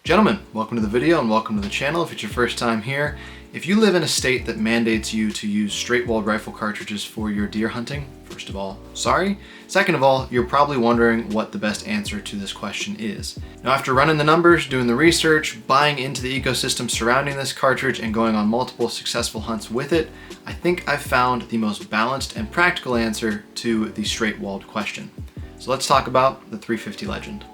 Gentlemen, welcome to the video and welcome to the channel if it's your first time here. If you live in a state that mandates you to use straight-walled rifle cartridges for your deer hunting, first of all, sorry. Second of all, you're probably wondering what the best answer to this question is. Now, after running the numbers, doing the research, buying into the ecosystem surrounding this cartridge, and going on multiple successful hunts with it, I think I've found the most balanced and practical answer to the straight-walled question. So let's talk about the 350 Legend.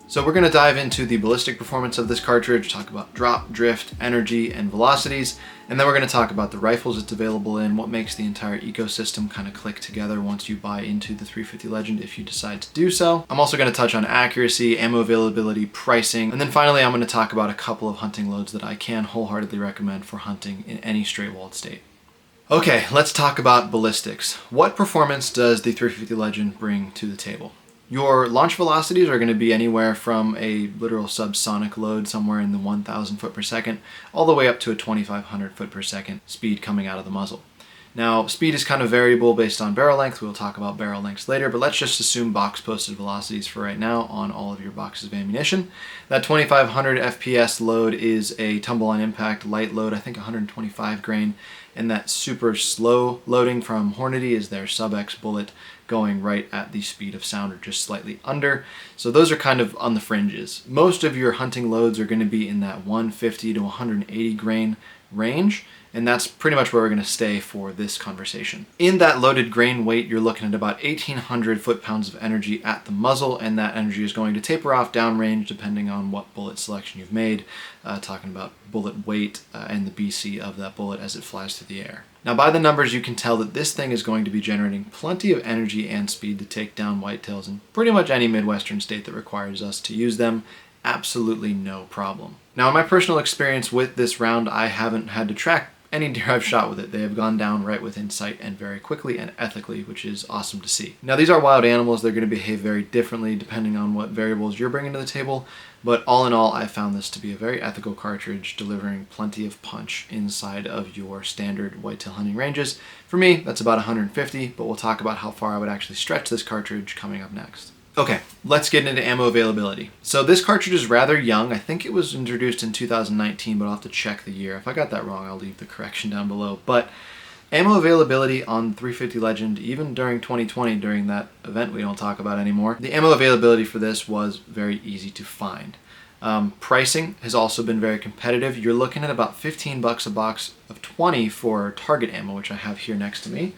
So we're going to dive into the ballistic performance of this cartridge, talk about drop, drift, energy, and velocities, and then we're going to talk about the rifles it's available in, what makes the entire ecosystem kind of click together once you buy into the 350 Legend if you decide to do so. I'm also going to touch on accuracy, ammo availability, pricing, and then finally I'm going to talk about a couple of hunting loads that I can wholeheartedly recommend for hunting in any straight-walled state. Okay, let's talk about ballistics. What performance does the 350 Legend bring to the table? Your launch velocities are going to be anywhere from a literal subsonic load somewhere in the 1,000 foot per second all the way up to a 2,500 foot per second speed coming out of the muzzle. Now, speed is kind of variable based on barrel length. We'll talk about barrel lengths later, but let's just assume box posted velocities for right now on all of your boxes of ammunition. That 2,500 FPS load is a tumble on impact light load, I think 125 grain, and that super slow loading from Hornady is their sub-X bullet going right at the speed of sound or just slightly under. So those are kind of on the fringes. Most of your hunting loads are going to be in that 150 to 180 grain range, and that's pretty much where we're going to stay for this conversation. In that loaded grain weight, you're looking at about 1,800 foot-pounds of energy at the muzzle, and that energy is going to taper off downrange depending on what bullet selection you've made, talking about bullet weight and the BC of that bullet as it flies through the air. Now, by the numbers, you can tell that this thing is going to be generating plenty of energy and speed to take down whitetails in pretty much any Midwestern state that requires us to use them. Absolutely no problem. Now, in my personal experience with this round, I haven't had to track any deer I've shot with it. They have gone down right within sight and very quickly and ethically, which is awesome to see. Now, these are wild animals. They're going to behave very differently depending on what variables you're bringing to the table, but all in all, I found this to be a very ethical cartridge, delivering plenty of punch inside of your standard whitetail hunting ranges. For me, that's about 150, but we'll talk about how far I would actually stretch this cartridge coming up next. Okay, let's get into ammo availability. So this cartridge is rather young. I think it was introduced in 2019, but I'll have to check the year. If I got that wrong, I'll leave the correction down below. But ammo availability on 350 Legend, even during 2020, during that event we don't talk about anymore, the ammo availability for this was very easy to find. Pricing has also been very competitive. You're looking at about 15 bucks a box of 20 for target ammo, which I have here next to me.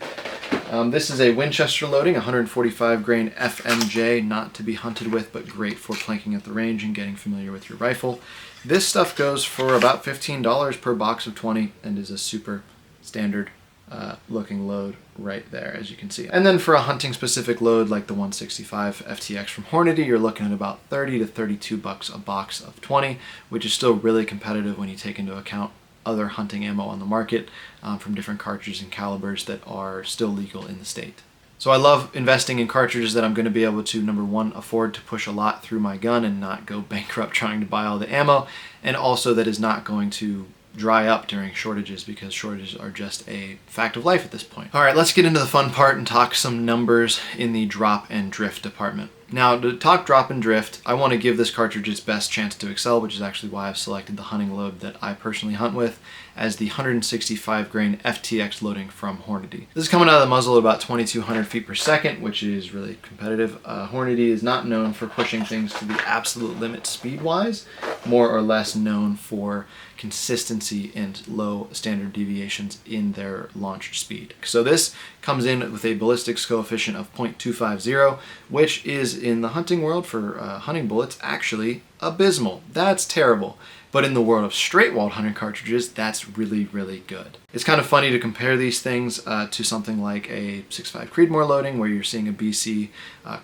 This is a Winchester loading, 145 grain FMJ, not to be hunted with, but great for planking at the range and getting familiar with your rifle. This stuff goes for about $15 per box of 20 and is a super standard looking load right there, as you can see. And then for a hunting specific load like the 165 FTX from Hornady, you're looking at about 30 to 32 bucks a box of 20, which is still really competitive when you take into account other hunting ammo on the market from different cartridges and calibers that are still legal in the state. So I love investing in cartridges that I'm going to be able to, number one, afford to push a lot through my gun and not go bankrupt trying to buy all the ammo, and also that is not going to dry up during shortages, because shortages are just a fact of life at this point. All right, let's get into the fun part and talk some numbers in the drop and drift department. Now, to talk drop and drift, I want to give this cartridge its best chance to excel, which is actually why I've selected the hunting load that I personally hunt with as the 165 grain FTX loading from Hornady. This is coming out of the muzzle at about 2,200 feet per second, which is really competitive. Hornady is not known for pushing things to the absolute limit speed-wise, more or less known for consistency and low standard deviations in their launch speed. So this comes in with a ballistics coefficient of 0.250, which is in the hunting world for hunting bullets actually abysmal. That's terrible. But in the world of straight-walled hunting cartridges, that's really, really good. It's kind of funny to compare these things to something like a 6.5 Creedmoor loading, where you're seeing a BC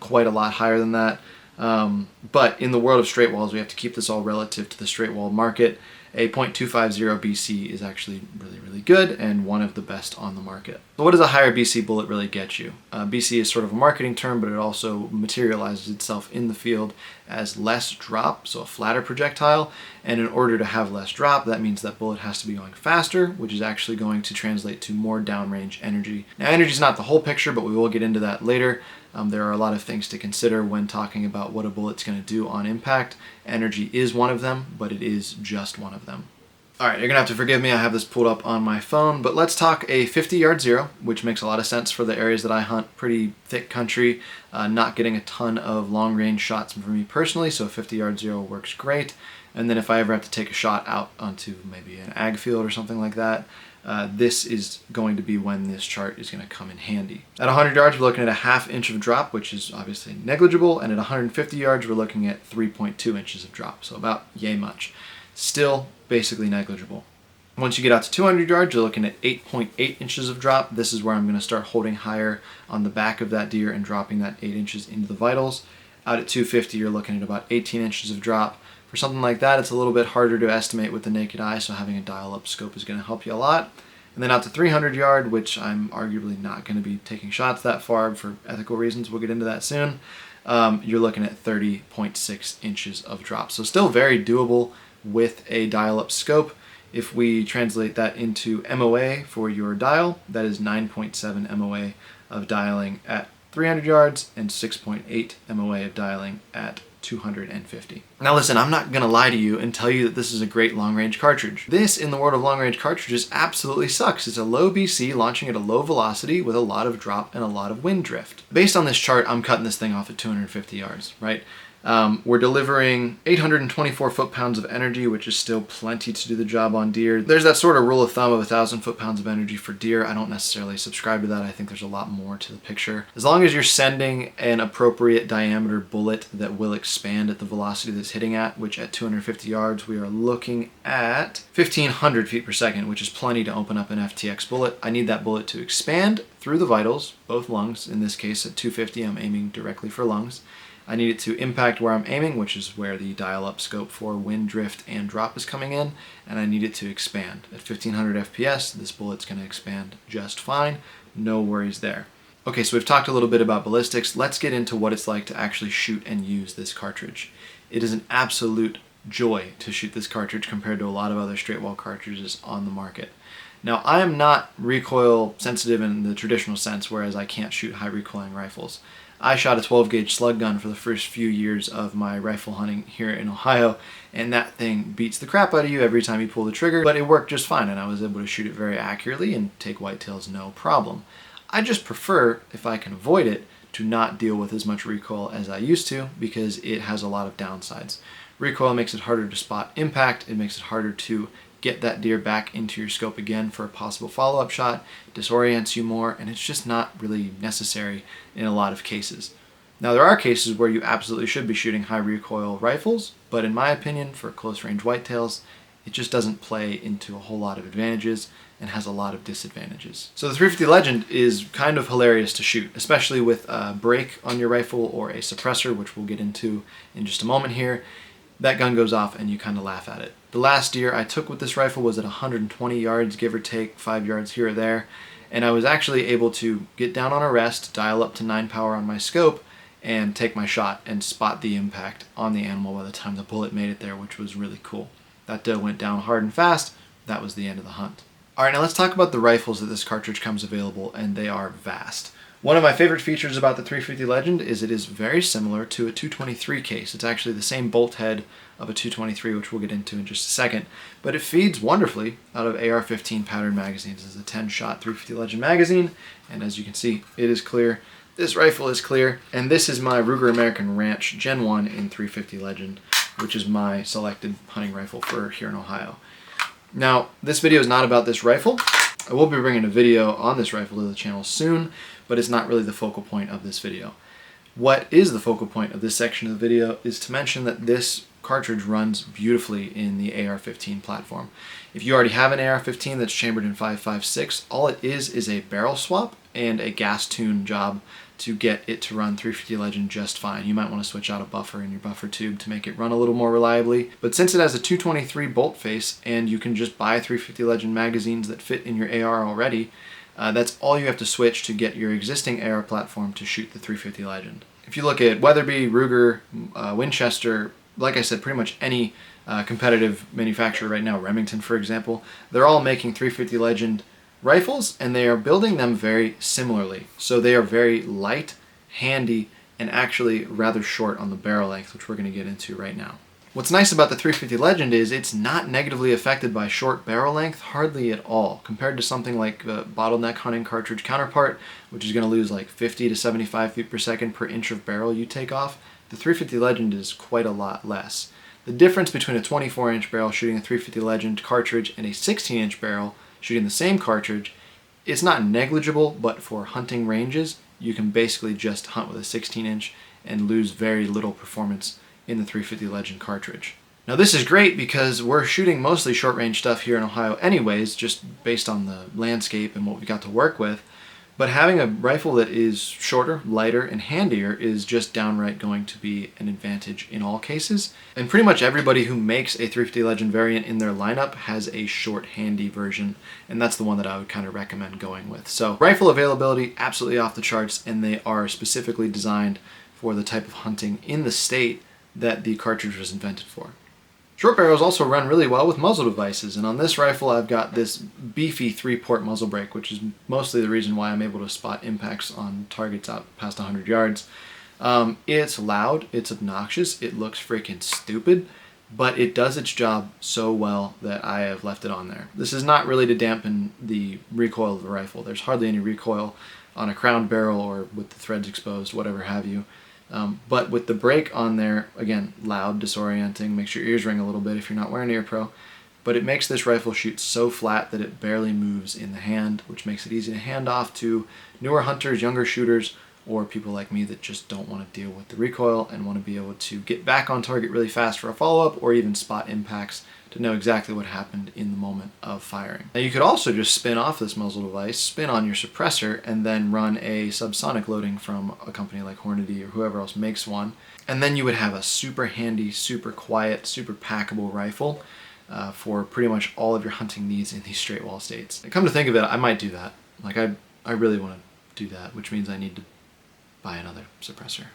quite a lot higher than that. But in the world of straight walls, we have to keep this all relative to the straight walled market. A 0.250 BC is actually really, really good and one of the best on the market. So what does a higher BC bullet really get you? BC is sort of a marketing term, but it also materializes itself in the field as less drop, so a flatter projectile, and in order to have less drop, that means that bullet has to be going faster, which is actually going to translate to more downrange energy. Now, energy is not the whole picture, but we will get into that later. There are a lot of things to consider when talking about what a bullet's going to do on impact. Energy is one of them, but it is just one of them. Alright, you're going to have to forgive me, I have this pulled up on my phone, but let's talk a 50-yard zero, which makes a lot of sense for the areas that I hunt, pretty thick country, not getting a ton of long-range shots for me personally, so a 50-yard zero works great. And then if I ever have to take a shot out onto maybe an ag field or something like that, this is going to be when this chart is going to come in handy. At 100 yards, we're looking at a ½ inch of drop, which is obviously negligible, and at 150 yards, we're looking at 3.2 inches of drop, so about yay much. Still basically negligible. Once you get out to 200 yards, you're looking at 8.8 inches of drop. This is where I'm going to start holding higher on the back of that deer and dropping that 8 inches into the vitals. Out at 250, you're looking at about 18 inches of drop. For something like that, it's a little bit harder to estimate with the naked eye, so having a dial-up scope is going to help you a lot. And then out to 300 yard, which I'm arguably not going to be taking shots that far for ethical reasons, we'll get into that soon, you're looking at 30.6 inches of drop. So still very doable with a dial-up scope. If we translate that into MOA for your dial, that is 9.7 MOA of dialing at 300 yards and 6.8 MOA of dialing at 250. Now listen, I'm not going to lie to you and tell you that this is a great long-range cartridge. This, in the world of long-range cartridges, absolutely sucks. It's a low BC launching at a low velocity with a lot of drop and a lot of wind drift. Based on this chart, I'm cutting this thing off at 250 yards, right? We're delivering 824 foot-pounds of energy, which is still plenty to do the job on deer. There's that sort of rule of thumb of 1,000 foot-pounds of energy for deer. I don't necessarily subscribe to that. I think there's a lot more to the picture. As long as you're sending an appropriate diameter bullet that will expand at the velocity that's hitting at, which at 250 yards, we are looking at 1,500 feet per second, which is plenty to open up an FTX bullet. I need that bullet to expand through the vitals, both lungs. In this case, at 250, I'm aiming directly for lungs. I need it to impact where I'm aiming, which is where the dial-up scope for wind drift and drop is coming in, and I need it to expand. At 1500 FPS, this bullet's going to expand just fine. No worries there. Okay, so we've talked a little bit about ballistics. Let's get into what it's like to actually shoot and use this cartridge. It is an absolute joy to shoot this cartridge compared to a lot of other straight wall cartridges on the market. Now, I am not recoil sensitive in the traditional sense, whereas I can't shoot high recoiling rifles. I shot a 12 gauge slug gun for the first few years of my rifle hunting here in Ohio, and that thing beats the crap out of you every time you pull the trigger, but it worked just fine, and I was able to shoot it very accurately and take whitetails no problem. I just prefer, if I can avoid it, to not deal with as much recoil as I used to, because it has a lot of downsides. Recoil makes it harder to spot impact, it makes it harder to get that deer back into your scope again for a possible follow-up shot, disorients you more, and it's just not really necessary in a lot of cases. Now, there are cases where you absolutely should be shooting high recoil rifles, but in my opinion, for close range whitetails, it just doesn't play into a whole lot of advantages and has a lot of disadvantages. So the 350 Legend is kind of hilarious to shoot, especially with a brake on your rifle or a suppressor, which we'll get into in just a moment here. That gun goes off and you kind of laugh at it. The last deer I took with this rifle was at 120 yards, give or take 5 yards here or there, and I was actually able to get down on a rest, dial up to 9 power on my scope, and take my shot and spot the impact on the animal by the time the bullet made it there, which was really cool. That doe went down hard and fast. That was the end of the hunt. Alright, now let's talk about the rifles that this cartridge comes available, and they are vast. One of my favorite features about the 350 Legend is it is very similar to a 223 case. It's actually the same bolt head of a 223, which we'll get into in just a second, but it feeds wonderfully out of AR-15 pattern magazines. It's a 10-shot 350 Legend magazine, and as you can see, it is clear. This rifle is clear, and this is my Ruger American Ranch Gen 1 in 350 Legend, which is my selected hunting rifle for here in Ohio. Now, this video is not about this rifle. I will be bringing a video on this rifle to the channel soon, but it's not really the focal point of this video. What is the focal point of this section of the video is to mention that this cartridge runs beautifully in the AR-15 platform. If you already have an AR-15 that's chambered in 5.56, all it is a barrel swap and a gas tune job to get it to run 350 Legend just fine. You might want to switch out a buffer in your buffer tube to make it run a little more reliably, but since it has a 223 bolt face and you can just buy 350 Legend magazines that fit in your AR already, that's all you have to switch to get your existing AR platform to shoot the 350 Legend. If you look at Weatherby, Ruger, Winchester, like I said, pretty much any competitive manufacturer right now, Remington for example, they're all making 350 Legend rifles, and they are building them very similarly. So they are very light, handy, and actually rather short on the barrel length, which we're going to get into right now. What's nice about the 350 Legend is it's not negatively affected by short barrel length, hardly at all, compared to something like the bottleneck hunting cartridge counterpart, which is going to lose like 50 to 75 feet per second per inch of barrel you take off. The 350 Legend is quite a lot less. The difference between a 24-inch barrel shooting a 350 Legend cartridge and a 16-inch barrel shooting the same cartridge is not negligible, but for hunting ranges, you can basically just hunt with a 16-inch and lose very little performance in the 350 Legend cartridge. Now this is great because we're shooting mostly short-range stuff here in Ohio anyways, just based on the landscape and what we got to work with. But having a rifle that is shorter, lighter, and handier is just downright going to be an advantage in all cases. And pretty much everybody who makes a 350 Legend variant in their lineup has a short, handy version, and that's the one that I would kind of recommend going with. So rifle availability, absolutely off the charts, and they are specifically designed for the type of hunting in the state that the cartridge was invented for. Short barrels also run really well with muzzle devices, and on this rifle I've got this beefy 3-port muzzle brake, which is mostly the reason why I'm able to spot impacts on targets out past 100 yards. It's loud, it's obnoxious, it looks freaking stupid, but it does its job so well that I have left it on there. This is not really to dampen the recoil of the rifle. There's hardly any recoil on a crowned barrel or with the threads exposed, whatever have you. But with the brake on there, again, loud, disorienting, makes your ears ring a little bit if you're not wearing Ear Pro, but it makes this rifle shoot so flat that it barely moves in the hand, which makes it easy to hand off to newer hunters, younger shooters, or people like me that just don't want to deal with the recoil and want to be able to get back on target really fast for a follow-up or even spot impacts to know exactly what happened in the moment of firing. Now you could also just spin off this muzzle device, spin on your suppressor, and then run a subsonic loading from a company like Hornady or whoever else makes one, and then you would have a super handy, super quiet, super packable rifle for pretty much all of your hunting needs in these straight wall states. And come to think of it, I might do that. Like I really want to do that, which means I need to buy another suppressor.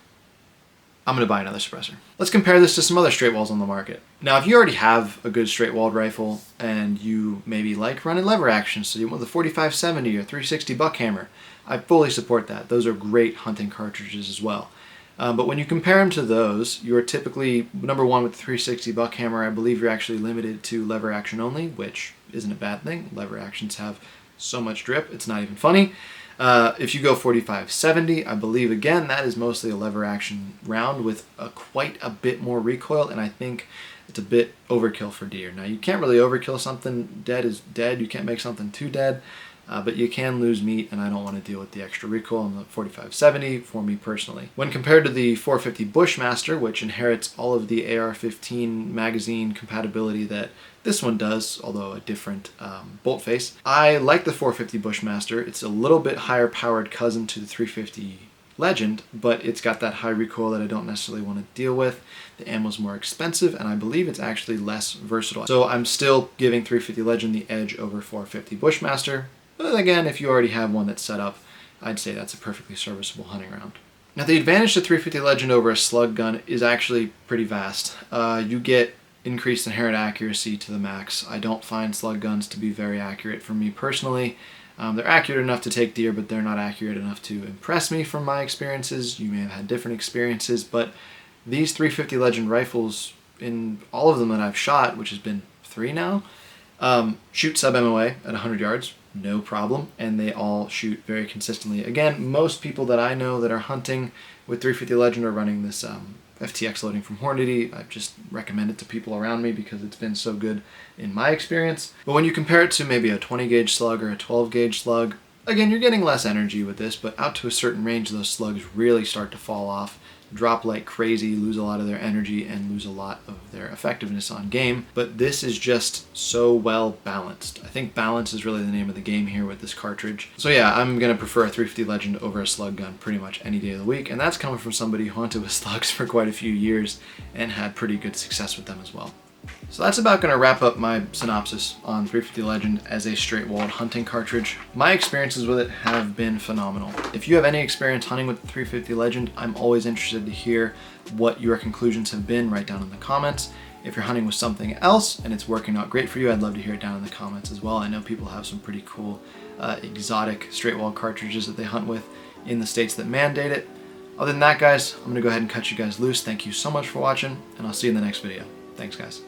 I'm going to buy another suppressor. Let's compare this to some other straight walls on the market. Now, if you already have a good straight walled rifle and you maybe like running lever action, so you want the 4570 or 360 buckhammer, I fully support that. Those are great hunting cartridges as well. But when you compare them to those, you're typically, number one, with the 360 buckhammer, I believe you're actually limited to lever action only, which isn't a bad thing. Lever actions have so much drip, it's not even funny. If you go 4570, I believe again that is mostly a lever action round with quite a bit more recoil, and I think it's a bit overkill for deer. Now you can't really overkill something. Dead is dead. You can't make something too dead, but you can lose meat, and I don't want to deal with the extra recoil on the 4570 for me personally. When compared to the 450 Bushmaster, which inherits all of the AR-15 magazine compatibility that this one does, although a different bolt face, I like the 450 Bushmaster. It's a little bit higher powered cousin to the 350 Legend, but it's got that high recoil that I don't necessarily want to deal with. The ammo's more expensive, and I believe it's actually less versatile. So I'm still giving 350 Legend the edge over 450 Bushmaster. But again, if you already have one that's set up, I'd say that's a perfectly serviceable hunting round. Now the advantage to 350 Legend over a slug gun is actually pretty vast. You get increased inherent accuracy to the max. I don't find slug guns to be very accurate for me personally. They're accurate enough to take deer, but they're not accurate enough to impress me from my experiences. You may have had different experiences, but these 350 Legend rifles, in all of them that I've shot, which has been 3 now, shoot sub-MOA at 100 yards, no problem, and they all shoot very consistently. Again, most people that I know that are hunting with 350 Legend are running this FTX loading from Hornady. I just recommend it to people around me because it's been so good in my experience. But when you compare it to maybe a 20 gauge slug or a 12 gauge slug, again, you're getting less energy with this, but out to a certain range, those slugs really start to fall off, drop like crazy, lose a lot of their energy, and lose a lot of their effectiveness on game. But this is just so well balanced. I think balance is really the name of the game here with this cartridge. So yeah, I'm going to prefer a 350 Legend over a slug gun pretty much any day of the week, and that's coming from somebody who hunted with slugs for quite a few years and had pretty good success with them as well. So that's about going to wrap up my synopsis on 350 Legend as a straight-walled hunting cartridge. My experiences with it have been phenomenal. If you have any experience hunting with the 350 Legend, I'm always interested to hear what your conclusions have been. Write down in the comments. If you're hunting with something else and it's working out great for you, I'd love to hear it down in the comments as well. I know people have some pretty cool exotic straight-walled cartridges that they hunt with in the states that mandate it. Other than that, guys, I'm going to go ahead and cut you guys loose. Thank you so much for watching, and I'll see you in the next video. Thanks, guys.